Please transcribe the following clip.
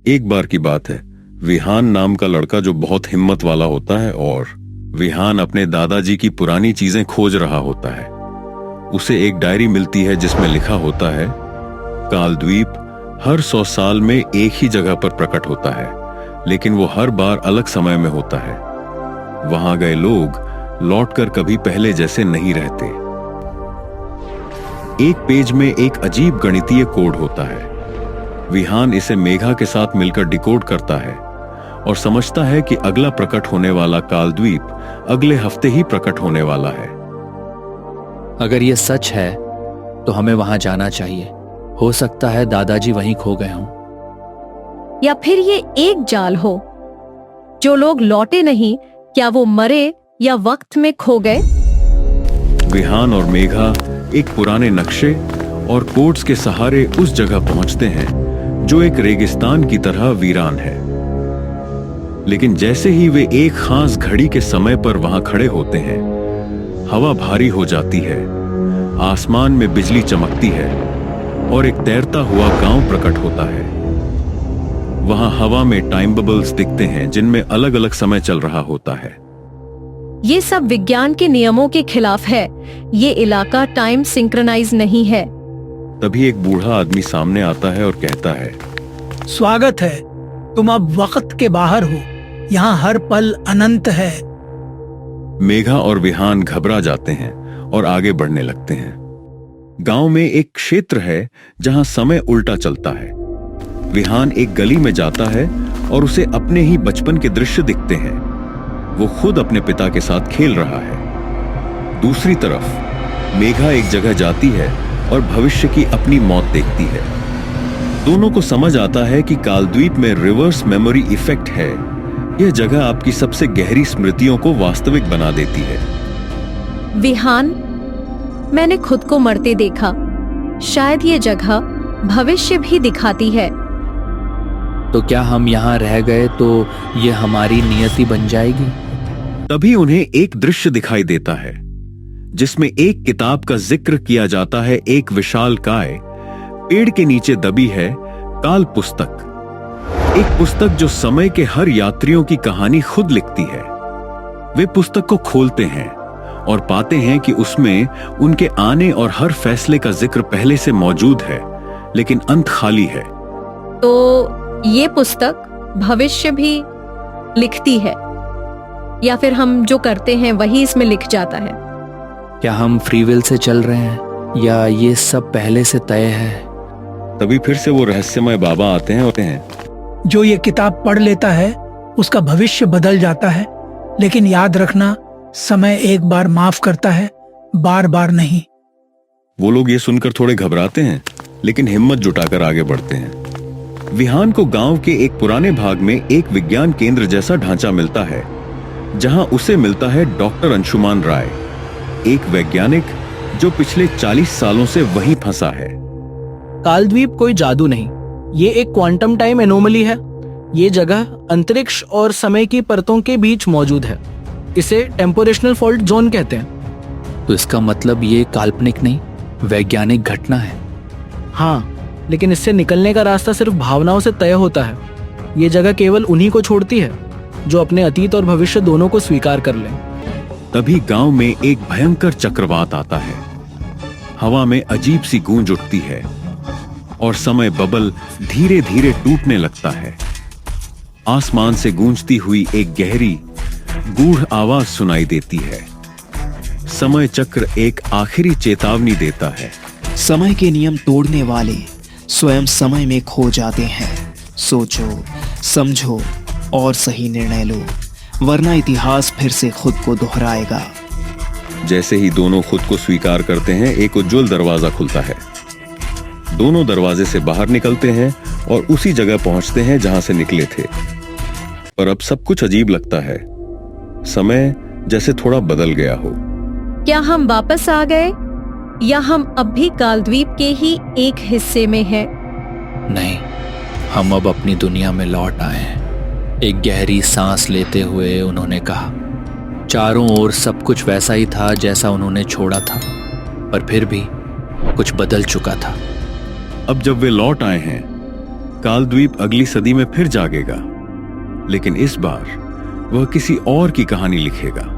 एक बार की बात है, विहान नाम का लड़का जो बहुत हिम्मत वाला होता है और विहान अपने दादाजी की पुरानी चीजें खोज रहा होता है। उसे एक डायरी मिलती है जिसमें लिखा होता है, कालद्वीप हर 100 साल में एक ही जगह पर प्रकट होता है, लेकिन वो हर बार अलग समय में होता है। वहां गए लोग लौटकर कभी पहले जैसे नहीं रहते। एक पेज में एक अजीब गणितीय कोड होता है। विहान इसे मेघा के साथ मिलकर डिकोड करता है और समझता है कि अगला प्रकट होने वाला कालद्वीप अगले हफ्ते ही प्रकट होने वाला है। अगर ये सच है तो हमें वहां जाना चाहिए। हो सकता है दादाजी वहीं खो गए हों। या फिर ये एक जाल हो। जो लोग लौटे नहीं, क्या वो मरे या वक्त में खो गए? विहान और मेघा एक पुराने नक्शे और कोड्स के सहारे उस जगह पहुंचते हैं जो एक रेगिस्तान की तरह वीरान है। लेकिन जैसे ही वे एक खास घड़ी के समय पर वहां खड़े होते हैं, हवा भारी हो जाती है, आसमान में बिजली चमकती है और एक तैरता हुआ गांव प्रकट होता है। वहां हवा में टाइम बबल्स दिखते हैं जिनमें अलग अलग समय चल रहा होता है। ये सब विज्ञान के नियमों के खिलाफ है। ये इलाका टाइम सिंक्रोनाइज नहीं है। तभी एक बूढ़ा आदमी सामने आता है और कहता है, स्वागत है, तुम अब वक्त के बाहर हो। यहाँ हर पल अनंत है। मेघा और विहान घबरा जाते हैं और आगे बढ़ने लगते हैं। गांव में एक क्षेत्र है जहां समय उल्टा चलता है। विहान एक गली में जाता है और उसे अपने ही बचपन के दृश्य दिखते हैं। वो खुद अपने पिता के साथ खेल रहा है। दूसरी तरफ मेघा एक जगह जाती है और भविष्य की अपनी मौत देखती है। दोनों को समझ आता है कि कालद्वीप में रिवर्स मेमोरी इफेक्ट है। यह जगह आपकी सबसे गहरी स्मृतियों को वास्तविक बना देती है। विहान, मैंने खुद को मरते देखा। शायद ये जगह भविष्य भी दिखाती है। तो क्या हम यहाँ रह गए तो ये हमारी नियति बन जाएगी? तभी उन्हें एक दृश्य दिखाई देता है जिसमें एक किताब का जिक्र किया जाता है। एक विशालकाय पेड़ के नीचे दबी है काल पुस्तक, एक पुस्तक जो समय के हर यात्रियों की कहानी खुद लिखती है। वे पुस्तक को खोलते हैं और पाते हैं कि उसमें उनके आने और हर फैसले का जिक्र पहले से मौजूद है, लेकिन अंत खाली है। तो ये पुस्तक भविष्य भी लिखती है, या फिर हम जो करते हैं वही इसमें लिख जाता है? क्या हम फ्री विल से चल रहे हैं या ये सब पहले से तय है? तभी फिर से वो रहस्यमय बाबा आते हैं। जो ये किताब पढ़ लेता है उसका भविष्य बदल जाता है, लेकिन याद रखना, समय एक बार माफ करता है, बार बार नहीं। वो लोग ये सुनकर थोड़े घबराते हैं, लेकिन हिम्मत जुटाकर आगे बढ़ते हैं। विहान को गांव के एक पुराने भाग में एक विज्ञान केंद्र जैसा ढांचा मिलता है, जहां उसे मिलता है डॉक्टर अंशुमान राय, एक वैज्ञानिक जो पिछले 40 सालों से वहीं फंसा है। कालद्वीप कोई जादू नहीं, ये एक क्वांटम टाइम एनोमली है। ये जगह अंतरिक्ष और समय की परतों के बीच मौजूद है। इसे टेम्पोरेशनल फॉल्ट जोन कहते हैं। तो इसका मतलब ये काल्पनिक नहीं, वैज्ञानिक घटना है। हाँ, लेकिन इससे निकलने का रास्ता सिर्फ भावनाओं से तय होता है। ये जगह केवल उन्हीं को छोड़ती है जो अपने अतीत और भविष्य दोनों को स्वीकार कर लें। तभी गांव में एक भयंकर चक्रवात आता है। हवा में अजीब सी गूंज उठती है और समय बबल धीरे धीरे टूटने लगता है। आसमान से गूंजती हुई एक गहरी गूढ़ आवाज सुनाई देती है। समय चक्र एक आखिरी चेतावनी देता है। समय के नियम तोड़ने वाले स्वयं समय में खो जाते हैं। सोचो, समझो और सही निर्णय लो, वरना इतिहास फिर से खुद को दोहराएगा। जैसे ही दोनों खुद को स्वीकार करते हैं, एक उज्जवल दरवाजा खुलता है। दोनों दरवाजे से बाहर निकलते हैं और उसी जगह पहुंचते हैं जहां से निकले थे। पर अब सब कुछ अजीब लगता है। समय जैसे थोड़ा बदल गया हो। क्या हम वापस आ गए, या हम अब भी कालद्वीप के ही एक हिस्से में हैं? नहीं, हम अब अपनी दुनिया में लौट आए हैं। एक गहरी सांस लेते हुए उन्होंने कहा। चारों ओर सब कुछ वैसा ही था जैसा उन्होंने छोड़ा था, पर फिर भी कुछ बदल चुका था। अब जब वे लौट आए हैं कालद्वीप अगली सदी में फिर जागेगा, लेकिन इस बार वह किसी और की कहानी लिखेगा।